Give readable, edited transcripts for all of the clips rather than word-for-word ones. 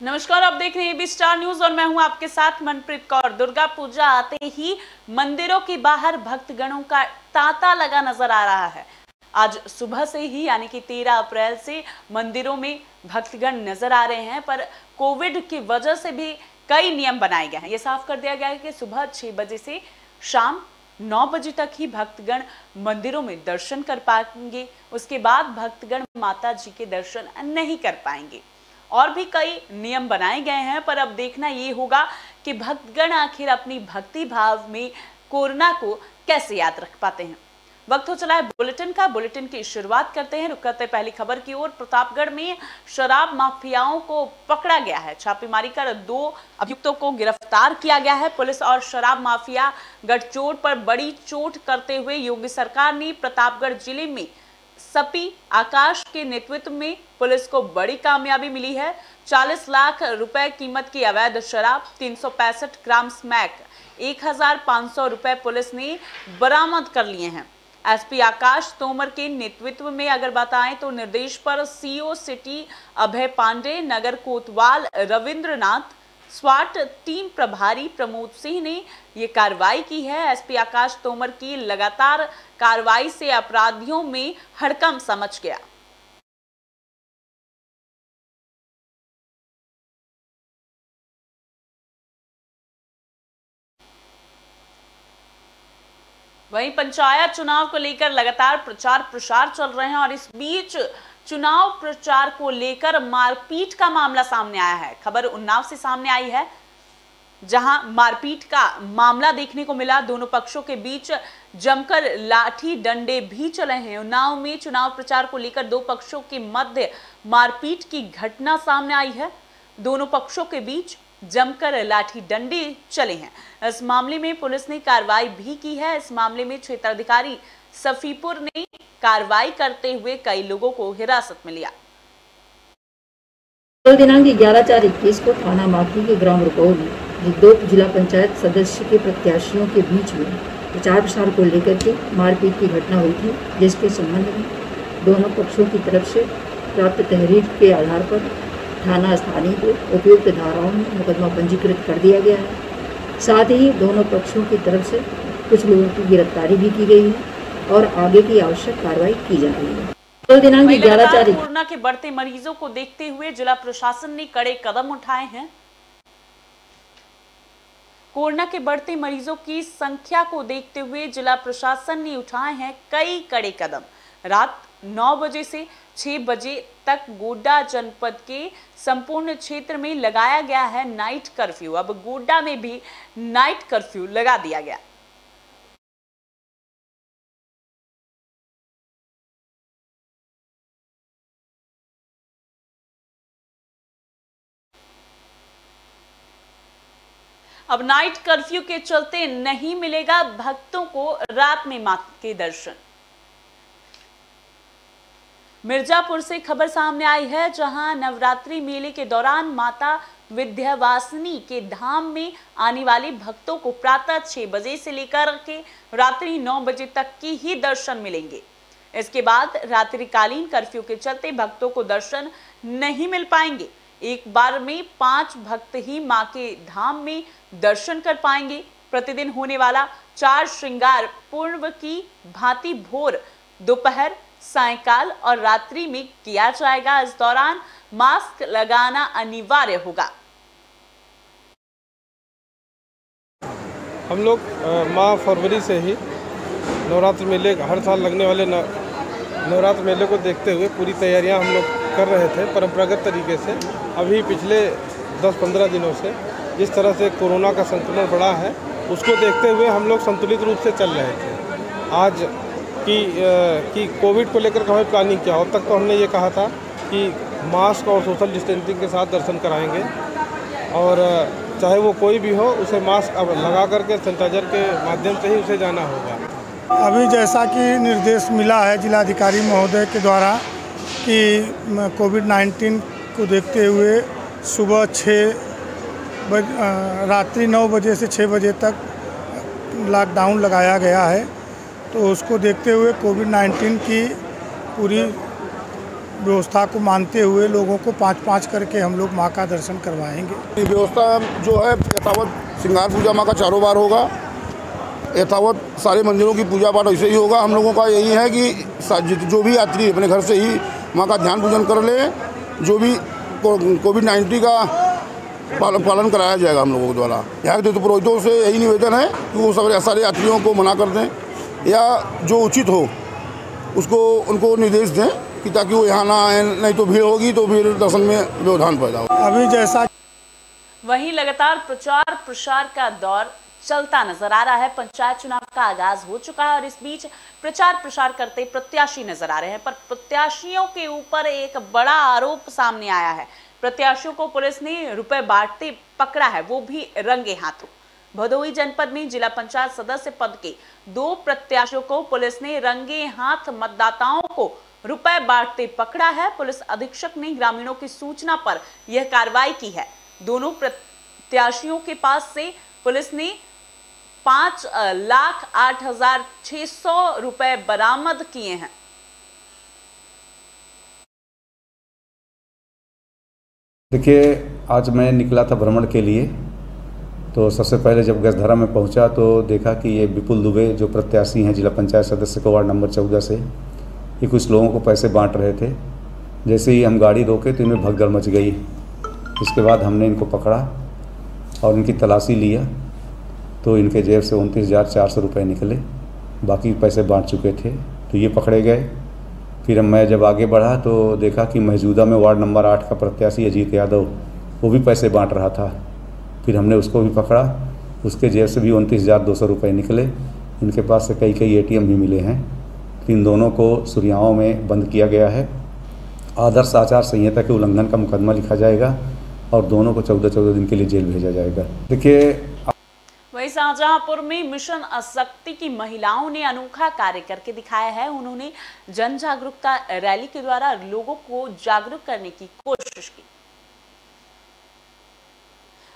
नमस्कार, आप देख रहे हैं एबी स्टार न्यूज और मैं हूं आपके साथ मनप्रीत कौर। दुर्गा पूजा आते ही मंदिरों के बाहर भक्तगणों का तांता लगा नजर आ रहा है। आज सुबह से ही यानी कि 13 अप्रैल से मंदिरों में भक्तगण नजर आ रहे हैं, पर कोविड की वजह से भी कई नियम बनाए गए हैं। ये साफ कर दिया गया है कि सुबह 6 बजे से शाम 9 बजे तक ही भक्तगण मंदिरों में दर्शन कर पाएंगे। उसके बाद भक्तगण माता जी के दर्शन नहीं कर पाएंगे। और भी कई नियम बनाए गए हैं, पर अब देखना ये होगा कि भक्तगण आखिर अपनी भक्ति भाव में कोरोना को कैसे याद रख पाते हैं। वक्त हो चला है बुलेटिन का। बुलेटिन की शुरुआत करते हैं, रुक करते पहली खबर की ओर। प्रतापगढ़ में शराब माफियाओं को पकड़ा गया है। छापेमारी कर 2 अभियुक्तों को गिरफ्तार किया गया है। पुलिस और शराब माफिया गठजोड़ पर बड़ी चोट करते हुए योगी सरकार ने प्रतापगढ़ जिले में सपी आकाश के नेतृत्व में पुलिस को बड़ी कामयाबी मिली है। 40 लाख रुपए कीमत की अवैध शराब, 365 ग्राम स्मैक, 1500 रुपए पुलिस ने बरामद कर लिए हैं। एसपी आकाश तोमर के नेतृत्व में अगर बताएं तो निर्देश पर सीओ सिटी अभय पांडे, नगर कोतवाल रविंद्रनाथ, स्वाट टीम प्रभारी प्रमोद सिंह ने ये कार्रवाई की है। एसपी आकाश तोमर की लगातार कार्रवाई से अपराधियों में हड़कंप समझ गया। वहीं पंचायत चुनाव को लेकर लगातार प्रचार प्रसार चल रहे हैं और इस बीच चुनाव प्रचार को लेकर मारपीट का मामला सामने आया है। खबर उन्नाव से सामने आई है, जहां मारपीट का मामला देखने को मिला। दोनों पक्षों के बीच जमकर लाठी डंडे भी चले हैं। उन्नाव में चुनाव प्रचार को लेकर 2 पक्षों के मध्य मारपीट की घटना सामने आई है। दोनों पक्षों के बीच जमकर लाठी डंडे चले हैं। इस मामले में पुलिस ने कार्रवाई भी की है। इस मामले में क्षेत्राधिकारी सफीपुर ने कार्रवाई करते हुए कई लोगों को हिरासत में लिया। कल दिनांक 11/4/21 को थाना माफी के ग्राम रुपौर में 2 जिला पंचायत सदस्य के प्रत्याशियों के बीच में प्रचार प्रसार को लेकर के मारपीट की घटना हुई थी, जिसके संबंध में दोनों पक्षों की तरफ से प्राप्त तहरीर के आधार पर थाना स्थानीय को उपयुक्त धाराओं में मुकदमा पंजीकृत कर दिया गया है। साथ ही दोनों पक्षों की तरफ से कुछ लोगों की गिरफ्तारी भी की गई है और आगे की आवश्यक कार्रवाई की जा रही है। कल दिनांक 11/4 कोरोना के बढ़ते मरीजों को देखते हुए जिला प्रशासन ने कड़े कदम उठाए हैं। कोरोना के बढ़ते मरीजों की संख्या को देखते हुए जिला प्रशासन ने उठाए हैं कई कड़े कदम। रात 9 बजे से 6 बजे तक गोड्डा जनपद के संपूर्ण क्षेत्र में लगाया गया है नाइट कर्फ्यू। अब गोड्डा में भी नाइट कर्फ्यू लगा दिया गया। अब नाइट कर्फ्यू के चलते नहीं मिलेगा भक्तों को रात में मां के दर्शन। मिर्जापुर से खबर सामने आई है, जहां नवरात्रि मेले के दौरान माता विंध्यवासिनी के धाम में आने वाले भक्तों को प्रातः 6 बजे से लेकर के रात्रि 9 बजे तक की ही दर्शन मिलेंगे। इसके बाद रात्रिकालीन कर्फ्यू के चलते भक्तों को दर्शन नहीं मिल पाएंगे। एक बार में 5 भक्त ही मां के धाम में दर्शन कर पाएंगे। प्रतिदिन होने वाला 4 श्रृंगार पूर्व की भांति भोर, दोपहर, सायंकाल और रात्रि में किया जाएगा। इस दौरान मास्क लगाना अनिवार्य होगा। हम लोग माह फरवरी से ही नवरात्र मेले, हर साल लगने वाले नवरात्र मेले को देखते हुए पूरी तैयारियां हम लोग कर रहे थे परंपरागत तरीके से। अभी पिछले 10-15 दिनों से जिस तरह से कोरोना का संक्रमण बढ़ा है, उसको देखते हुए हम लोग संतुलित रूप से चल रहे थे। आज कि कोविड को लेकर हमें प्लानिंग किया हो, तक तो हमने ये कहा था कि मास्क और सोशल डिस्टेंसिंग के साथ दर्शन कराएंगे और चाहे वो कोई भी हो उसे मास्क अब लगा करके सैनिटाइजर के माध्यम से ही उसे जाना होगा। अभी जैसा कि निर्देश मिला है जिलाधिकारी महोदय के द्वारा कि कोविड-19 को देखते हुए सुबह रात्रि 9 बजे से 6 बजे तक लॉकडाउन लगाया गया है। तो उसको देखते हुए कोविड-19 की पूरी व्यवस्था को मानते हुए लोगों को 5-5 करके हम लोग माँ का दर्शन करवाएंगे। ये व्यवस्था जो है यथावत श्रृंगार पूजा माँ का चारों बार होगा, यथावत सारे मंदिरों की पूजा पाठ ऐसे ही होगा। हम लोगों का यही है कि जो भी यात्री अपने घर से ही माँ का ध्यान पूजन कर ले, जो भी कोविड-19 का पालन कराया जाएगा हम लोगों के द्वारा। यहाँ के पुरोहितों से यही निवेदन है कि वो सारे यात्रियों को मना कर दें या जो उचित हो उसको उनको निर्देश दें कि ताकि वो यहाँ ना आए, नहीं तो भीड़ होगी तो फिर दर्शन में व्यवधान पैदा होगा। अभी जैसा वहीं लगातार प्रचार प्रसार का दौर चलता नजर आ रहा है। पंचायत चुनाव का आगाज हो चुका है और इस बीच प्रचार प्रसार करते प्रत्याशी नजर आ रहे हैं, पर प्रत्याशियों के ऊपर एक बड़ा आरोप सामने आया है। प्रत्याशियों को पुलिस ने रुपए बांटते पकड़ा है, वो भी रंगे हाथों। भदोही जनपद में जिला पंचायत सदस्य पद के 2 प्रत्याशियों को पुलिस ने रंगे हाथ मतदाताओं को रुपए बांटते पकड़ा है। पुलिस अधीक्षक ने ग्रामीणों की सूचना पर यह कार्रवाई की है। दोनों प्रत्याशियों के पास से पुलिस ने 5,08,600 रुपए बरामद किए हैं। देखिए, आज मैं निकला था भ्रमण के लिए, तो सबसे पहले जब गसधरा में पहुंचा तो देखा कि ये विपुल दुबे जो प्रत्याशी हैं जिला पंचायत सदस्य को वार्ड नंबर 14 से, ये कुछ लोगों को पैसे बांट रहे थे। जैसे ही हम गाड़ी रोके तो इनमें भगदड़ मच गई। इसके बाद हमने इनको पकड़ा और इनकी तलाशी लिया तो इनके जेब से 29,400 रुपये निकले। बाकी पैसे बांट चुके थे तो ये पकड़े गए। फिर मैं जब आगे बढ़ा तो देखा कि मौजूदा में वार्ड नंबर 8 का प्रत्याशी अजीत यादव वो भी पैसे बांट रहा था। फिर हमने उसको भी पकड़ा, उसके जेब से भी 29,200 रुपये निकले। इनके पास से कई ATM भी मिले हैं। इन दोनों को सुरियाओं में बंद किया गया है। आदर्श आचार संहिता के उल्लंघन का मुकदमा लिखा जाएगा और दोनों को 14-14 दिन के लिए जेल भेजा जाएगा। देखिए, वहीं शाहजहांपुर में मिशन शक्ति की महिलाओं ने अनोखा कार्य करके दिखाया है। उन्होंने जन जागरूकता रैली के द्वारा लोगों को जागरूक करने की कोशिश की।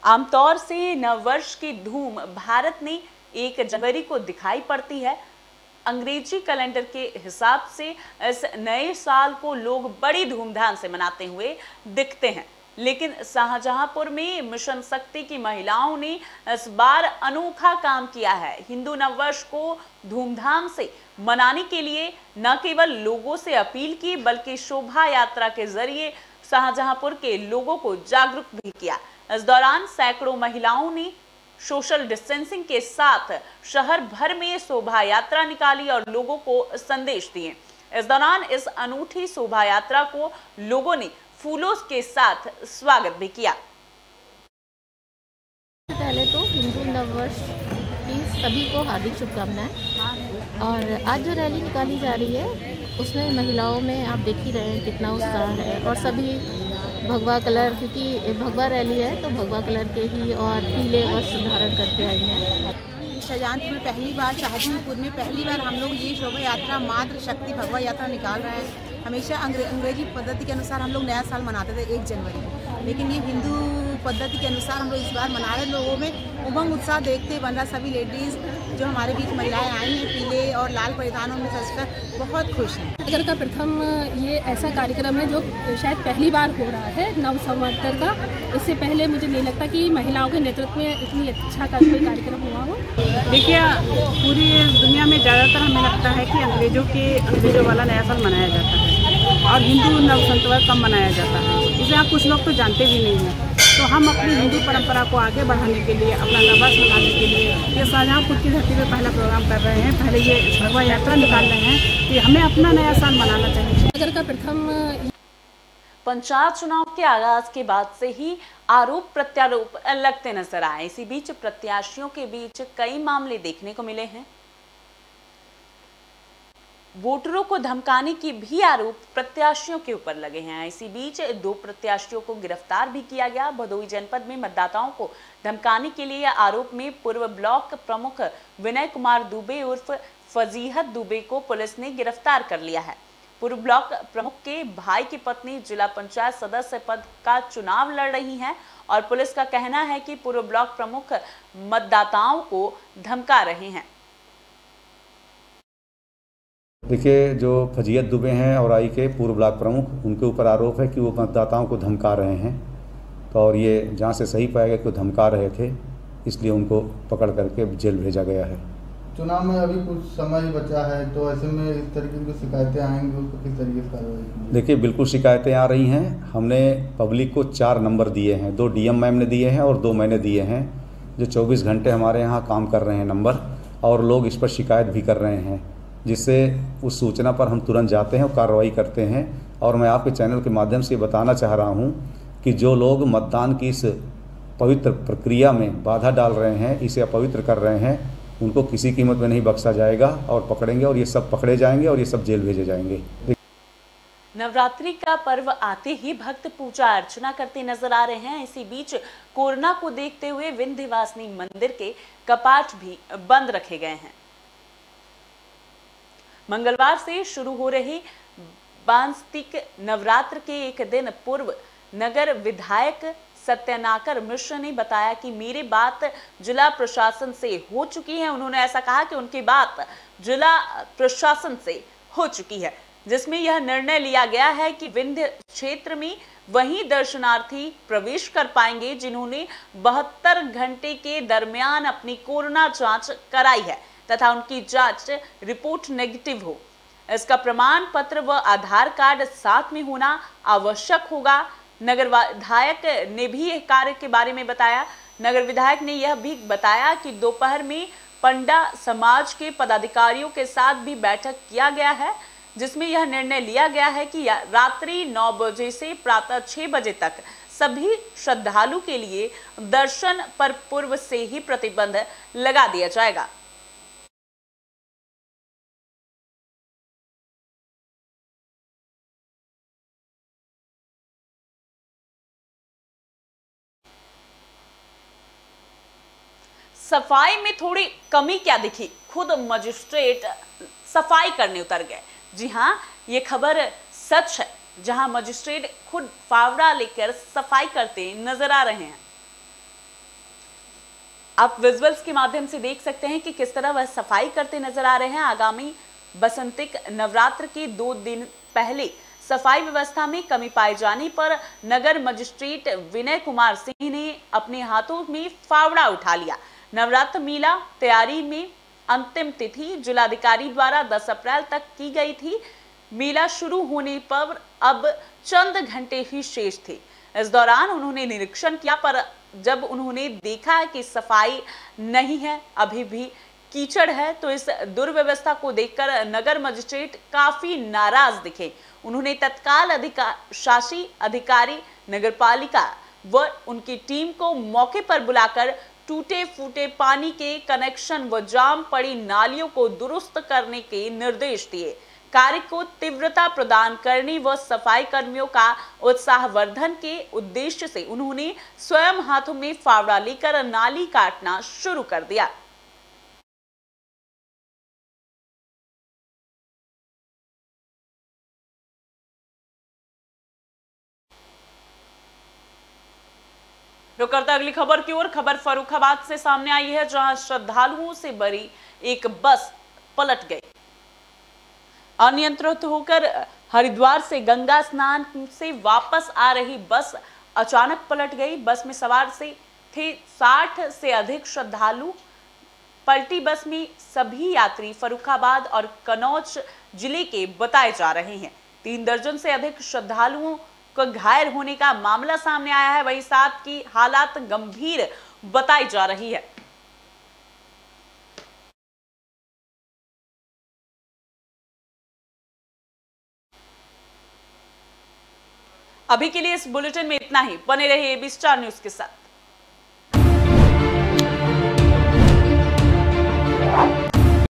आमतौर से नववर्ष की धूम भारत में 1 जनवरी को दिखाई पड़ती है। अंग्रेजी कैलेंडर के हिसाब से इस नए साल को लोग बड़ी धूमधाम से मनाते हुए दिखते हैं, लेकिन शाहजहांपुर में मिशन शक्ति की महिलाओं ने इस बार अनोखा काम किया है। हिंदू नववर्ष को धूमधाम से मनाने के लिए न केवल लोगों से अपील की, बल्कि शोभा यात्रा के जरिए शाहजहांपुर के लोगों को जागरूक भी किया। इस दौरान सैकड़ों महिलाओं ने सोशल डिस्टेंसिंग के साथ शहर भर में शोभा यात्रा निकाली और लोगों को संदेश दिए। इस दौरान इस अनूठी शोभा यात्रा को लोगों ने फूलों के साथ स्वागत भी किया। पहले तो हिंदू नववर्ष की सभी को हार्दिक शुभकामनाएं। और आज जो रैली निकाली जा रही है उसमें महिलाओं में आप देख ही रहे हैं कितना उत्साह है, और सभी भगवा कलर, क्योंकि भगवा रैली है तो भगवा कलर के ही और पीले वस्त्र धारण करके आई हैं। शाहजहांपुर में पहली बार, शाहजहांपुर में पहली बार हम लोग ये शोभा यात्रा मातृ शक्ति भगवा यात्रा निकाल रहे हैं। हमेशा अंग्रेजी पद्धति के अनुसार हम लोग नया साल मनाते थे 1 जनवरी, लेकिन ये हिंदू पद्धति के अनुसार हम लोग इस बार मना रहे। लोगों में उमंग उत्साह देखते बन रहा। सभी लेडीज़ जो हमारे बीच महिलाएं आई हैं पीले और लाल परिधानों में सजकर बहुत खुश हैं। नगर का प्रथम ये ऐसा कार्यक्रम है जो शायद पहली बार हो रहा है नव संवत्सर का। इससे पहले मुझे नहीं लगता कि महिलाओं के नेतृत्व में इतनी अच्छा कोई कार्यक्रम हुआ हो। देखिए, पूरी दुनिया में ज़्यादातर हमें लगता है कि अंग्रेजों वाला नया साल मनाया जाता है और हिंदू नव संवत्सर कम मनाया जाता है। इसे आप कुछ लोग तो जानते भी नहीं हैं। तो हम अपनी हिंदू परंपरा को आगे बढ़ाने के लिए, अपना नववर्ष मनाने के लिए ये शाहजहांपुर की धरती में पहला प्रोग्राम कर रहे हैं। पहले ये भगवा यात्रा निकाल रहे हैं कि हमें अपना नया साल मनाना चाहिए। नगर का प्रथम पंचायत चुनाव के आगाज के बाद से ही आरोप प्रत्यारोप लगते नजर आए। इसी बीच प्रत्याशियों के बीच कई मामले देखने को मिले हैं। वोटरों को धमकाने की भी आरोप प्रत्याशियों के ऊपर लगे हैं। इसी बीच 2 प्रत्याशियों को गिरफ्तार भी किया गया। भदोही जनपद में मतदाताओं को धमकाने के लिए आरोप में पूर्व ब्लॉक प्रमुख विनय कुमार दुबे उर्फ फजीहत दुबे को पुलिस ने गिरफ्तार कर लिया है। पूर्व ब्लॉक प्रमुख के भाई की पत्नी जिला पंचायत सदस्य पद का चुनाव लड़ रही हैं और पुलिस का कहना है कि पूर्व ब्लॉक प्रमुख मतदाताओं को धमका रहे हैं। देखिए, जो फजीयत दुबे हैं औराई के पूर्व ब्लॉक प्रमुख, उनके ऊपर आरोप है कि वो मतदाताओं को धमका रहे हैं। तो और ये जहाँ से सही पाया गया कि वो धमका रहे थे, इसलिए उनको पकड़ करके जेल भेजा गया है। चुनाव में अभी कुछ समय ही बचा है, तो ऐसे में इस तरीके की शिकायतें आएंगी, उसको किस तरीके से कार्रवाई? देखिए, बिल्कुल शिकायतें आ रही हैं। हमने पब्लिक को 4 नंबर दिए हैं, 2 डीएम मैम ने दिए हैं और 2 मैंने दिए हैं, जो 24 घंटे हमारे यहाँ काम कर रहे हैं नंबर, और लोग इस पर शिकायत भी कर रहे हैं, जिससे उस सूचना पर हम तुरंत जाते हैं और कार्रवाई करते हैं। और मैं आपके चैनल के माध्यम से बताना चाह रहा हूँ कि जो लोग मतदान की इस पवित्र प्रक्रिया में बाधा डाल रहे हैं, इसे अपवित्र कर रहे हैं, उनको किसी कीमत में नहीं बख्शा जाएगा और पकड़ेंगे, और ये सब पकड़े जाएंगे और ये सब जेल भेजे जाएंगे। नवरात्रि का पर्व आते ही भक्त पूजा अर्चना करते नजर आ रहे हैं। इसी बीच कोरोना को देखते हुए विंध्यवासिनी मंदिर के कपाट भी बंद रखे गए हैं। मंगलवार से शुरू हो रही वांस्तिक नवरात्र के एक दिन पूर्व नगर विधायक सत्यनाकर मिश्र ने बताया कि मेरी बात जिला प्रशासन से हो चुकी है। उन्होंने ऐसा कहा कि उनकी बात जिला प्रशासन से हो चुकी है, जिसमें यह निर्णय लिया गया है कि विंध्य क्षेत्र में वही दर्शनार्थी प्रवेश कर पाएंगे जिन्होंने 72 घंटे के दरमियान अपनी कोरोना जांच कराई है तथा उनकी जांच रिपोर्ट नेगेटिव हो। इसका प्रमाण पत्र व आधार कार्ड साथ में होना आवश्यक होगा। नगर विधायक ने भी यह कार्य के बारे में बताया। नगर विधायक ने यह भी बताया कि दोपहर में पंडा समाज के पदाधिकारियों के साथ भी बैठक किया गया है, जिसमें यह निर्णय लिया गया है कि रात्रि 9 बजे से प्रातः 6 बजे तक सभी श्रद्धालु के लिए दर्शन पर पूर्व से ही प्रतिबंध लगा दिया जाएगा। सफाई में थोड़ी कमी क्या दिखी, खुद मजिस्ट्रेट सफाई करने उतर गए। जी हां, ये खबर सच है, जहां मजिस्ट्रेट खुद फावड़ा लेकर सफाई करते नजर आ रहे हैं। आप विजुअल्स के माध्यम से देख सकते हैं कि किस तरह वह सफाई करते नजर आ रहे हैं। आगामी बसंतिक नवरात्र के 2 दिन पहले सफाई व्यवस्था में कमी पाए जाने पर नगर मजिस्ट्रेट विनय कुमार सिंह ने अपने हाथों में फावड़ा उठा लिया। नवरात्र मेला तैयारी में अंतिम तिथि जिलाधिकारी द्वारा 10 अप्रैल तक की गई थी। मेला शुरू होने पर अब चंद घंटे ही शेष थे। इस दौरान उन्होंने निरीक्षण किया, पर जब उन्होंने देखा कि सफाई नहीं है, अभी भी कीचड़ है, तो इस दुर्व्यवस्था को देखकर नगर मजिस्ट्रेट काफी नाराज दिखे। उन्होंने तत्काल शासी अधिकारी नगरपालिका व उनकी टीम को मौके पर बुलाकर टूटे फूटे पानी के कनेक्शन व जाम पड़ी नालियों को दुरुस्त करने के निर्देश दिए। कार्य को तीव्रता प्रदान करने व सफाई कर्मियों का उत्साहवर्धन के उद्देश्य से उन्होंने स्वयं हाथों में फावड़ा लेकर नाली काटना शुरू कर दिया। रुक करते अगली खबर की ओर। खबर फर्रुखाबाद से सामने आई है, जहां श्रद्धालुओं से भरी एक बस पलट गई। अनियंत्रित होकर हरिद्वार से गंगा स्नान से वापस आ रही बस अचानक पलट गई। बस में सवार से थे 60 से अधिक श्रद्धालु। पलटी बस में सभी यात्री फर्रुखाबाद और कन्नौज जिले के बताए जा रहे हैं। 3 दर्जन से अधिक श्रद्धालुओं को घायल होने का मामला सामने आया है। वहीं 7 की हालात गंभीर बताई जा रही है। अभी के लिए इस बुलेटिन में इतना ही। बने रहिए एबी स्टार न्यूज के साथ।